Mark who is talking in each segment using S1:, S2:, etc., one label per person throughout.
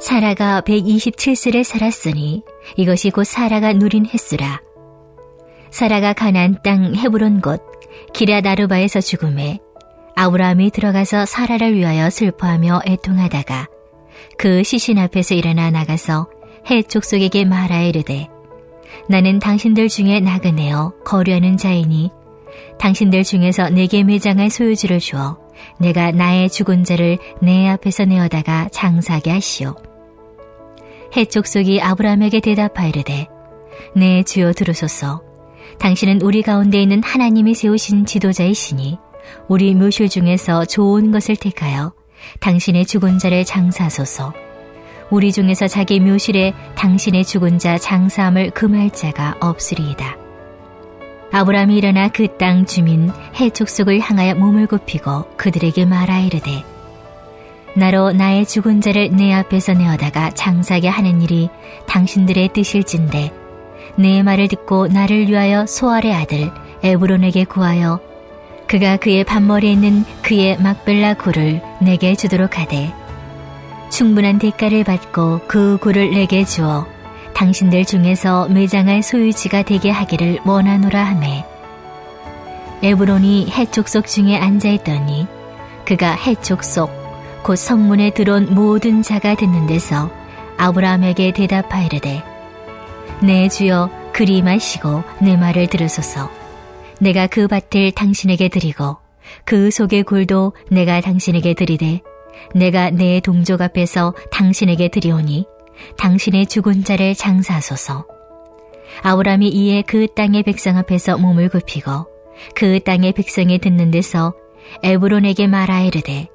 S1: 사라가 127세를 살았으니 이것이 곧 사라가 누린 횟수라. 사라가 가나안 땅 헤브론 곧 기럇 아르바에서 죽음에 아브라함이 들어가서 사라를 위하여 슬퍼하며 애통하다가 그 시신 앞에서 일어나 나가서 헷 족속에게 말하여 이르되 나는 당신들 중에 나그네어 거류하는 자이니 당신들 중에서 내게 매장할 소유지를 주어 내가 나의 죽은 자를 내 앞에서 내어다가 장사하게 하시오. 헷 족속이 아브라함에게 대답하이르되 내 주여 들으소서. 당신은 우리 가운데 있는 하나님이 세우신 지도자이시니 우리 묘실 중에서 좋은 것을 택하여 당신의 죽은 자를 장사하소서. 우리 중에서 자기 묘실에 당신의 죽은 자 장사함을 금할 자가 없으리이다. 아브라함이 일어나 그 땅 주민 헷 족속을 향하여 몸을 굽히고 그들에게 말하이르되 나로 나의 죽은 자를 내 앞에서 내어다가 장사하게 하는 일이 당신들의 뜻일진데 내 말을 듣고 나를 위하여 소알의 아들 에브론에게 구하여 그가 그의 밭머리에 있는 그의 막벨라 굴을 내게 주도록 하되 충분한 대가를 받고 그 굴을 내게 주어 당신들 중에서 매장할 소유지가 되게 하기를 원하노라 하매 에브론이 헷 족속 중에 앉아있더니 그가 헷 족속 곧 성문에 들어온 모든 자가 듣는 데서 아브라함에게 대답하이르되 내 주여 그리 마시고 내 말을 들으소서. 내가 그 밭을 당신에게 드리고 그 속의 굴도 내가 당신에게 드리되 내가 내 동족 앞에서 당신에게 드리오니 당신의 죽은 자를 장사하소서. 아브라함이 이에 그 땅의 백성 앞에서 몸을 굽히고 그 땅의 백성이 듣는 데서 에브론에게 말하이르되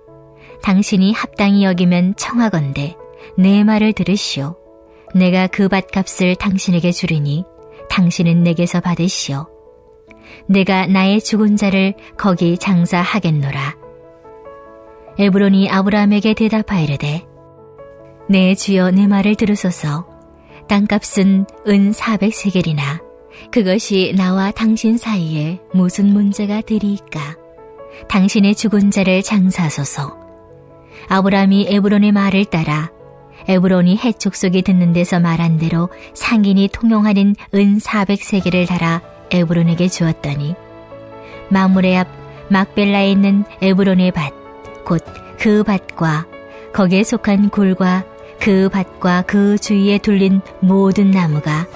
S1: 당신이 합당히 여기면 청하건대 내 말을 들으시오. 내가 그 밭값을 당신에게 주리니 당신은 내게서 받으시오. 내가 나의 죽은 자를 거기 장사하겠노라. 에브론이 아브라함에게 대답하이르되 내 주여 내 말을 들으소서. 땅값은 은 400세겔이나 그것이 나와 당신 사이에 무슨 문제가 되리이까. 당신의 죽은 자를 장사하소서. 아브라함이 에브론의 말을 따라 에브론이 헷 족속이 듣는 데서 말한 대로 상인이 통용하는 은 400세겔을 달아 에브론에게 주었더니 마므레 앞 막벨라에 있는 에브론의 밭 곧 그 밭과 거기에 속한 굴과 그 밭과 그 주위에 둘린 모든 나무가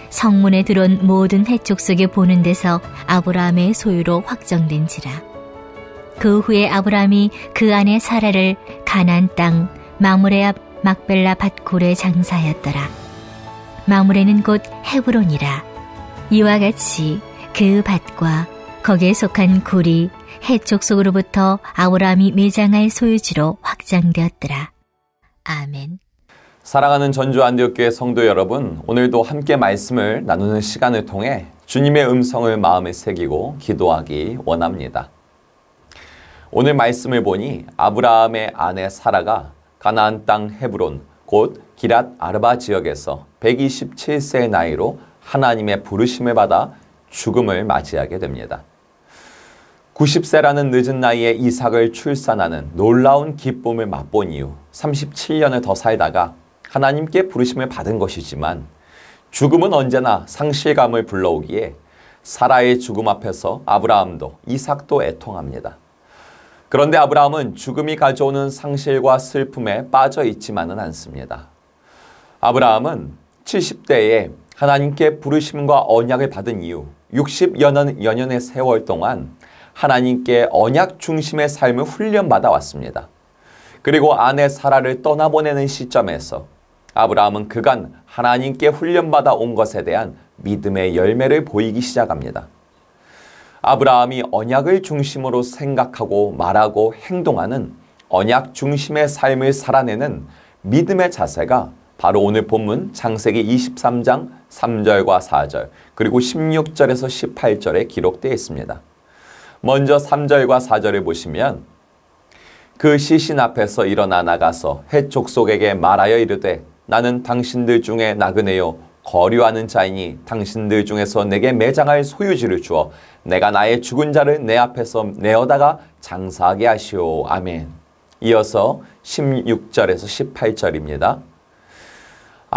S1: 성문에 들어온 모든 헷 족속이 보는 데서 아브라함의 소유로 확정된지라. 그 후에 아브라함이 그 안에 사라를 가나안 땅 마므레 앞 막벨라 밭굴에 장사하였더라. 마므레는 곧 헤브론이라. 이와 같이 그 밭과 거기에 속한 굴이 헷 족속으로부터 아브라함이 매장할 소유지로 확장되었더라. 아멘.
S2: 사랑하는 전주 안디옥교회 성도 여러분, 오늘도 함께 말씀을 나누는 시간을 통해 주님의 음성을 마음에 새기고 기도하기 원합니다. 오늘 말씀을 보니 아브라함의 아내 사라가 가나안 땅 헤브론 곧 기럇 아르바 지역에서 127세의 나이로 하나님의 부르심을 받아 죽음을 맞이하게 됩니다. 90세라는 늦은 나이에 이삭을 출산하는 놀라운 기쁨을 맛본 이후 37년을 더 살다가 하나님께 부르심을 받은 것이지만 죽음은 언제나 상실감을 불러오기에 사라의 죽음 앞에서 아브라함도 이삭도 애통합니다. 그런데 아브라함은 죽음이 가져오는 상실과 슬픔에 빠져 있지만은 않습니다. 아브라함은 70대에 하나님께 부르심과 언약을 받은 이후 60여 년의 세월 동안 하나님께 언약 중심의 삶을 훈련받아 왔습니다. 그리고 아내 사라를 떠나보내는 시점에서 아브라함은 그간 하나님께 훈련받아 온 것에 대한 믿음의 열매를 보이기 시작합니다. 아브라함이 언약을 중심으로 생각하고 말하고 행동하는 언약 중심의 삶을 살아내는 믿음의 자세가 바로 오늘 본문 창세기 23장 3절과 4절 그리고 16절에서 18절에 기록되어 있습니다. 먼저 3절과 4절을 보시면 그 시신 앞에서 일어나 나가서 헷 족속에게 말하여 이르되 나는 당신들 중에 나그네요 거류하는 자이니 당신들 중에서 내게 매장할 소유지를 주어 내가 나의 죽은 자를 내 앞에서 내어다가 장사하게 하시오. 아멘. 이어서 16절에서 18절입니다.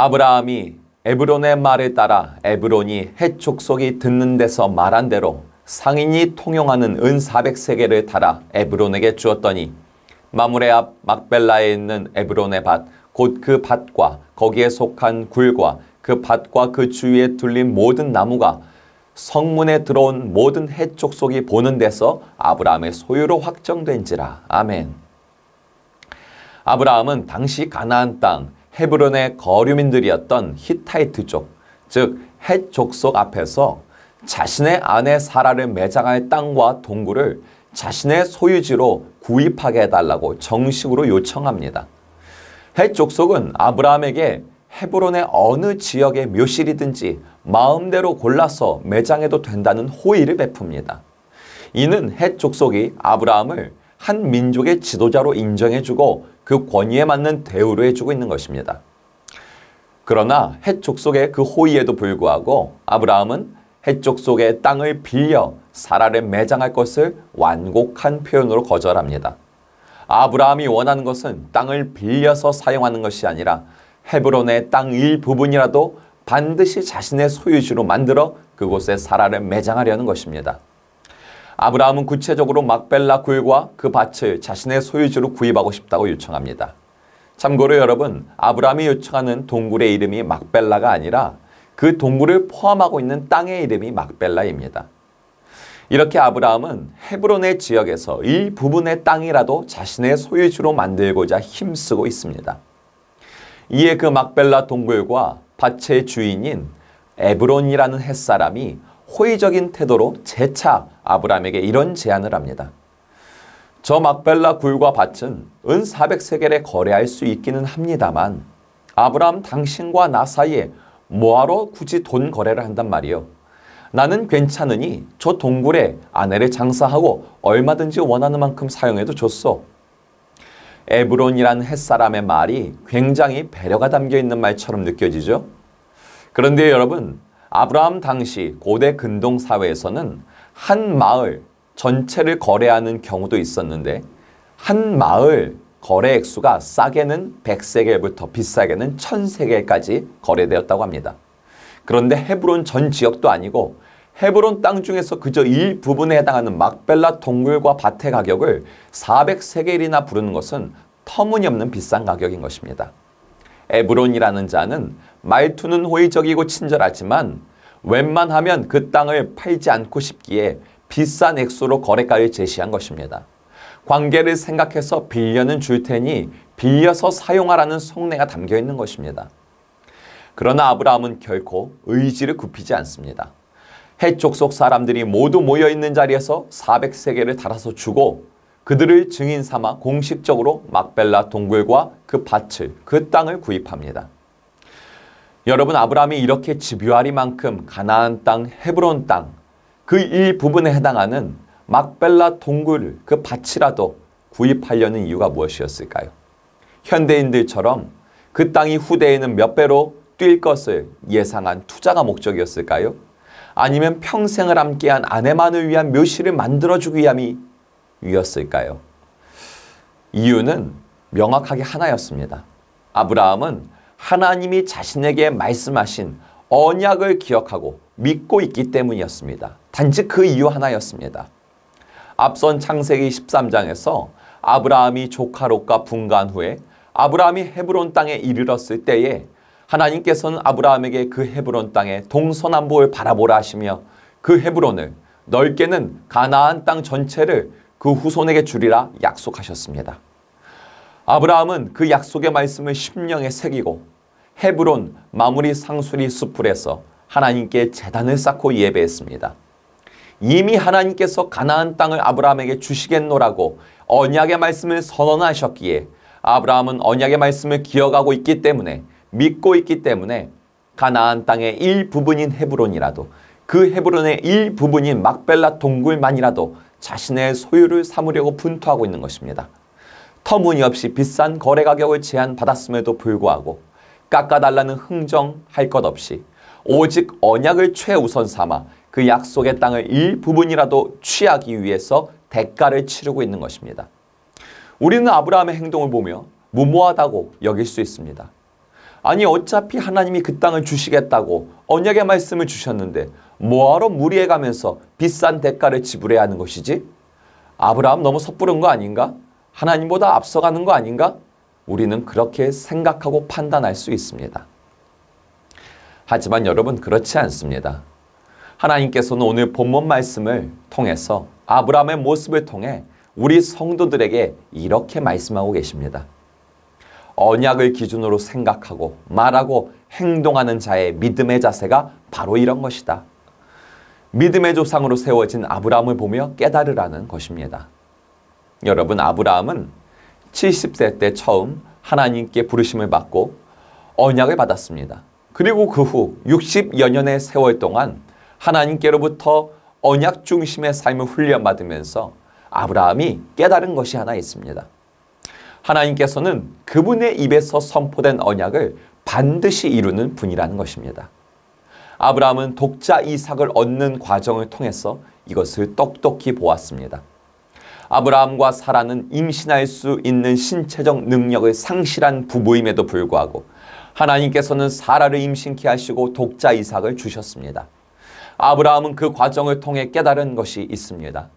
S2: 아브라함이 에브론의 말을 따라 에브론이 헷 족속이 듣는 데서 말한 대로 상인이 통용하는 은 400세겔을 달아 에브론에게 주었더니 마므레 앞 막벨라에 있는 에브론의 밭 곧 그 밭과 거기에 속한 굴과 그 밭과 그 주위에 둘린 모든 나무가 성문에 들어온 모든 헷 족속이 보는 데서 아브라함의 소유로 확정된지라. 아멘. 아브라함은 당시 가나안 땅 헤브론의 거류민들이었던 히타이트족, 즉 헷 족속 앞에서 자신의 아내 사라를 매장할 땅과 동굴을 자신의 소유지로 구입하게 해달라고 정식으로 요청합니다. 헷 족속은 아브라함에게 헤브론의 어느 지역의 묘실이든지 마음대로 골라서 매장해도 된다는 호의를 베풉니다. 이는 헷 족속이 아브라함을 한 민족의 지도자로 인정해주고 그 권위에 맞는 대우를 해주고 있는 것입니다. 그러나 헷 족속의 그 호의에도 불구하고 아브라함은 헷 족속의 땅을 빌려 사라를 매장할 것을 완곡한 표현으로 거절합니다. 아브라함이 원하는 것은 땅을 빌려서 사용하는 것이 아니라 헤브론의 땅 일부분이라도 반드시 자신의 소유지로 만들어 그곳에 사라를 매장하려는 것입니다. 아브라함은 구체적으로 막벨라 굴과 그 밭을 자신의 소유지로 구입하고 싶다고 요청합니다. 참고로 여러분, 아브라함이 요청하는 동굴의 이름이 막벨라가 아니라 그 동굴을 포함하고 있는 땅의 이름이 막벨라입니다. 이렇게 아브라함은 헤브론의 지역에서 일부분의 땅이라도 자신의 소유지로 만들고자 힘쓰고 있습니다. 이에 그 막벨라 동굴과 밭의 주인인 에브론이라는 햇사람이 호의적인 태도로 재차 아브라함에게 이런 제안을 합니다. 저 막벨라 굴과 밭은 은 400세겔에 거래할 수 있기는 합니다만 아브라함 당신과 나 사이에 뭐하러 굳이 돈 거래를 한단 말이요. 나는 괜찮으니 저 동굴에 아내를 장사하고 얼마든지 원하는 만큼 사용해도 좋소. 에브론이란 햇사람의 말이 굉장히 배려가 담겨있는 말처럼 느껴지죠. 그런데 여러분, 아브라함 당시 고대 근동 사회에서는 한 마을 전체를 거래하는 경우도 있었는데 한 마을 거래 액수가 싸게는 100세겔부터 비싸게는 1000세겔까지 거래되었다고 합니다. 그런데 헤브론 전 지역도 아니고 헤브론 땅 중에서 그저 일부분에 해당하는 막벨라 동굴과 밭의 가격을 400세겔이나 부르는 것은 터무니없는 비싼 가격인 것입니다. 에브론이라는 자는 말투는 호의적이고 친절하지만 웬만하면 그 땅을 팔지 않고 싶기에 비싼 액수로 거래가를 제시한 것입니다. 관계를 생각해서 빌려는 줄 테니 빌려서 사용하라는 속내가 담겨 있는 것입니다. 그러나 아브라함은 결코 의지를 굽히지 않습니다. 헷 족속 사람들이 모두 모여있는 자리에서 400세겔을 달아서 주고 그들을 증인 삼아 공식적으로 막벨라 동굴과 그 밭을, 그 땅을 구입합니다. 여러분, 아브라함이 이렇게 집요하리만큼 가나안 땅, 헤브론 땅, 그 일부분에 해당하는 막벨라 동굴, 그 밭이라도 구입하려는 이유가 무엇이었을까요? 현대인들처럼 그 땅이 후대에는 몇 배로 뛸 것을 예상한 투자가 목적이었을까요? 아니면 평생을 함께한 아내만을 위한 묘실을 만들어주기 위함이었을까요? 이유는 명확하게 하나였습니다. 아브라함은 하나님이 자신에게 말씀하신 언약을 기억하고 믿고 있기 때문이었습니다. 단지 그 이유 하나였습니다. 앞선 창세기 13장에서 아브라함이 조카 롯과 분가한 후에 아브라함이 헤브론 땅에 이르렀을 때에 하나님께서는 아브라함에게 그 헤브론 땅의 동서남북을 바라보라 하시며 그 헤브론을 넓게는 가나안 땅 전체를 그 후손에게 주리라 약속하셨습니다. 아브라함은 그 약속의 말씀을 심령에 새기고 헤브론 마므리 상수리 숲풀에서 하나님께 제단을 쌓고 예배했습니다. 이미 하나님께서 가나안 땅을 아브라함에게 주시겠노라고 언약의 말씀을 선언하셨기에 아브라함은 언약의 말씀을 기억하고 있기 때문에 믿고 있기 때문에 가나안 땅의 일부분인 헤브론이라도 그 헤브론의 일부분인 막벨라 동굴만이라도 자신의 소유를 삼으려고 분투하고 있는 것입니다. 터무니없이 비싼 거래 가격을 제한받았음에도 불구하고 깎아달라는 흥정할 것 없이 오직 언약을 최우선 삼아 그 약속의 땅을 일부분이라도 취하기 위해서 대가를 치르고 있는 것입니다. 우리는 아브라함의 행동을 보며 무모하다고 여길 수 있습니다. 아니 어차피 하나님이 그 땅을 주시겠다고 언약의 말씀을 주셨는데 뭐하러 무리해 가면서 비싼 대가를 지불해야 하는 것이지? 아브라함 너무 섣부른 거 아닌가? 하나님보다 앞서가는 거 아닌가? 우리는 그렇게 생각하고 판단할 수 있습니다. 하지만 여러분 그렇지 않습니다. 하나님께서는 오늘 본문 말씀을 통해서 아브라함의 모습을 통해 우리 성도들에게 이렇게 말씀하고 계십니다. 언약을 기준으로 생각하고 말하고 행동하는 자의 믿음의 자세가 바로 이런 것이다. 믿음의 조상으로 세워진 아브라함을 보며 깨달으라는 것입니다. 여러분, 아브라함은 70세 때 처음 하나님께 부르심을 받고 언약을 받았습니다. 그리고 그 후 60여 년의 세월 동안 하나님께로부터 언약 중심의 삶을 훈련받으면서 아브라함이 깨달은 것이 하나 있습니다. 하나님께서는 그분의 입에서 선포된 언약을 반드시 이루는 분이라는 것입니다. 아브라함은 독자 이삭을 얻는 과정을 통해서 이것을 똑똑히 보았습니다. 아브라함과 사라는 임신할 수 있는 신체적 능력을 상실한 부부임에도 불구하고 하나님께서는 사라를 임신케 하시고 독자 이삭을 주셨습니다. 아브라함은 그 과정을 통해 깨달은 것이 있습니다.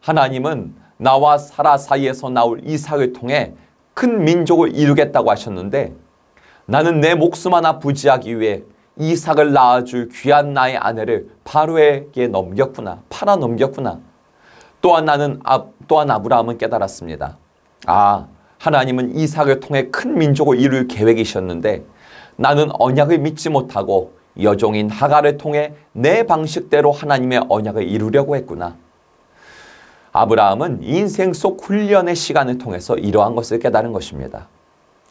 S2: 하나님은 나와 사라 사이에서 나올 이삭을 통해 큰 민족을 이루겠다고 하셨는데 나는 내 목숨 하나 부지하기 위해 이삭을 낳아줄 귀한 나의 아내를 바로에게 넘겼구나. 팔아 넘겼구나. 또한 아브라함은 깨달았습니다. 하나님은 이삭을 통해 큰 민족을 이룰 계획이셨는데 나는 언약을 믿지 못하고 여종인 하갈을 통해 내 방식대로 하나님의 언약을 이루려고 했구나. 아브라함은 인생 속 훈련의 시간을 통해서 이러한 것을 깨달은 것입니다.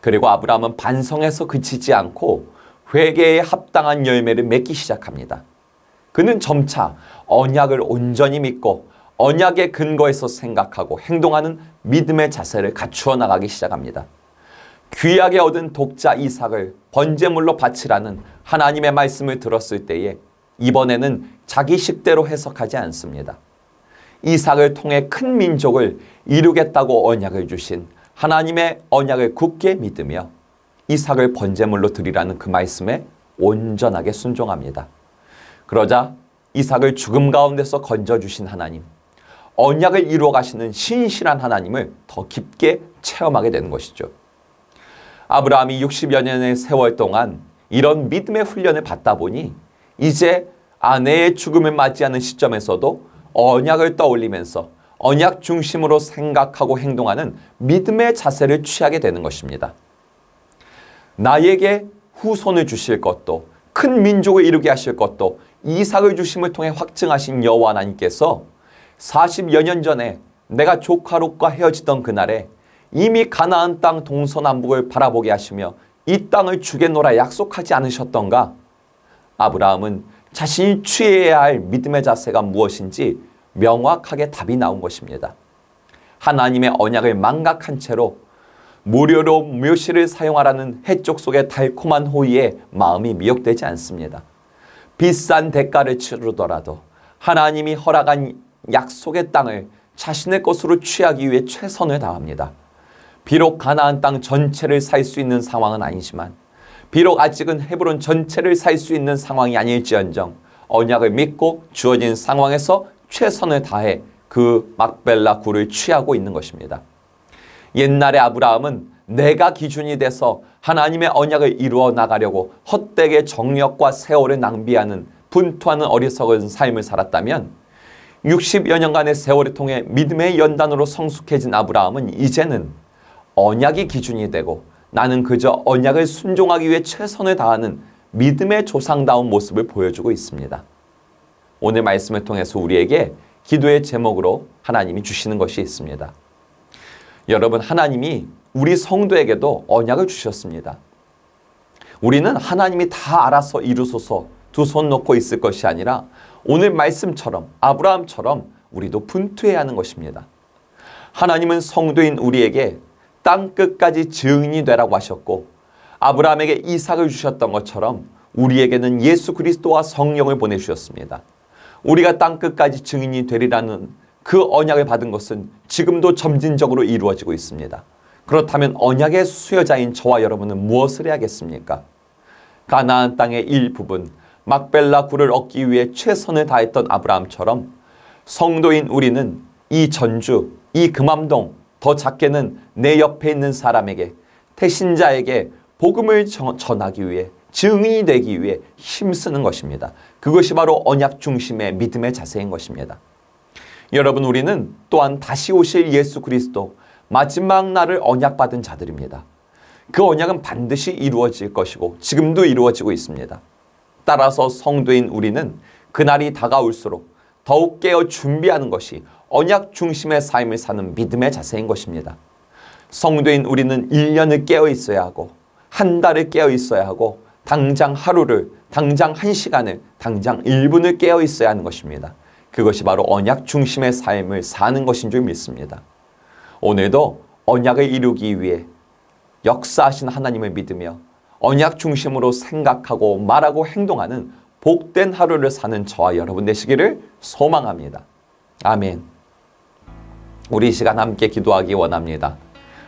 S2: 그리고 아브라함은 반성에서 그치지 않고 회개에 합당한 열매를 맺기 시작합니다. 그는 점차 언약을 온전히 믿고 언약의 근거에서 생각하고 행동하는 믿음의 자세를 갖추어 나가기 시작합니다. 귀하게 얻은 독자 이삭을 번제물로 바치라는 하나님의 말씀을 들었을 때에 이번에는 자기 식대로 해석하지 않습니다. 이삭을 통해 큰 민족을 이루겠다고 언약을 주신 하나님의 언약을 굳게 믿으며 이삭을 번제물로 드리라는 그 말씀에 온전하게 순종합니다. 그러자 이삭을 죽음 가운데서 건져주신 하나님, 언약을 이루어 가시는 신실한 하나님을 더 깊게 체험하게 되는 것이죠. 아브라함이 60여 년의 세월 동안 이런 믿음의 훈련을 받다 보니 이제 아내의 죽음을 맞이하는 시점에서도 언약을 떠올리면서 언약 중심으로 생각하고 행동하는 믿음의 자세를 취하게 되는 것입니다. 나에게 후손을 주실 것도 큰 민족을 이루게 하실 것도 이삭을 주심을 통해 확증하신 여호와 하나님께서 40여 년 전에 내가 조카 롯과 헤어지던 그날에 이미 가나안 땅 동서남북을 바라보게 하시며 이 땅을 주겠노라 약속하지 않으셨던가? 아브라함은 자신이 취해야 할 믿음의 자세가 무엇인지 명확하게 답이 나온 것입니다. 하나님의 언약을 망각한 채로 무료로 묘시를 사용하라는 해쪽 속의 달콤한 호의에 마음이 미혹되지 않습니다. 비싼 대가를 치르더라도 하나님이 허락한 약속의 땅을 자신의 것으로 취하기 위해 최선을 다합니다. 비록 가나안 땅 전체를 살 수 있는 상황은 아니지만 비록 아직은 헤브론 전체를 살 수 있는 상황이 아닐지언정 언약을 믿고 주어진 상황에서 최선을 다해 그 막벨라 굴을 취하고 있는 것입니다. 옛날에 아브라함은 내가 기준이 돼서 하나님의 언약을 이루어 나가려고 헛되게 정력과 세월을 낭비하는 분투하는 어리석은 삶을 살았다면 60여 년간의 세월을 통해 믿음의 연단으로 성숙해진 아브라함은 이제는 언약이 기준이 되고 나는 그저 언약을 순종하기 위해 최선을 다하는 믿음의 조상다운 모습을 보여주고 있습니다. 오늘 말씀을 통해서 우리에게 기도의 제목으로 하나님이 주시는 것이 있습니다. 여러분, 하나님이 우리 성도에게도 언약을 주셨습니다. 우리는 하나님이 다 알아서 이루소서 두 손 놓고 있을 것이 아니라 오늘 말씀처럼 아브라함처럼 우리도 분투해야 하는 것입니다. 하나님은 성도인 우리에게 땅끝까지 증인이 되라고 하셨고 아브라함에게 이삭을 주셨던 것처럼 우리에게는 예수 그리스도와 성령을 보내주셨습니다. 우리가 땅끝까지 증인이 되리라는 그 언약을 받은 것은 지금도 점진적으로 이루어지고 있습니다. 그렇다면 언약의 수여자인 저와 여러분은 무엇을 해야겠습니까? 가나안 땅의 일부분 막벨라 굴을 얻기 위해 최선을 다했던 아브라함처럼 성도인 우리는 이 전주, 이 금암동, 더 작게는 내 옆에 있는 사람에게, 태신자에게 복음을 전하기 위해, 증인이 되기 위해 힘쓰는 것입니다. 그것이 바로 언약 중심의 믿음의 자세인 것입니다. 여러분, 우리는 또한 다시 오실 예수 그리스도 마지막 날을 언약받은 자들입니다. 그 언약은 반드시 이루어질 것이고 지금도 이루어지고 있습니다. 따라서 성도인 우리는 그날이 다가올수록 더욱 깨어 준비하는 것이 언약 중심의 삶을 사는 믿음의 자세인 것입니다. 성도인 우리는 1년을 깨어 있어야 하고 한 달을 깨어 있어야 하고 당장 하루를, 당장 1시간을, 당장 1분을 깨어 있어야 하는 것입니다. 그것이 바로 언약 중심의 삶을 사는 것인 줄 믿습니다. 오늘도 언약을 이루기 위해 역사하신 하나님을 믿으며 언약 중심으로 생각하고 말하고 행동하는 복된 하루를 사는 저와 여러분 되시기를 소망합니다. 아멘. 우리 이 시간 함께 기도하기 원합니다.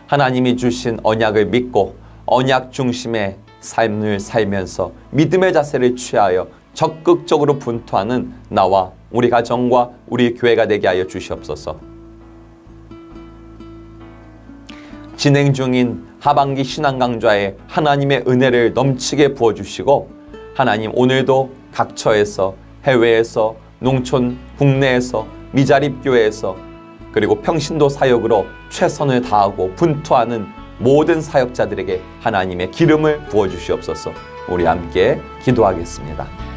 S2: 하나님이 주신 언약을 믿고 언약 중심의 삶을 살면서 믿음의 자세를 취하여 적극적으로 분투하는 나와 우리 가정과 우리 교회가 되게 하여 주시옵소서. 진행 중인 하반기 신앙강좌에 하나님의 은혜를 넘치게 부어주시고 하나님 오늘도 각처에서, 해외에서, 농촌, 국내에서, 미자립교회에서 그리고 평신도 사역으로 최선을 다하고 분투하는 모든 사역자들에게 하나님의 기름을 부어주시옵소서. 우리 함께 기도하겠습니다.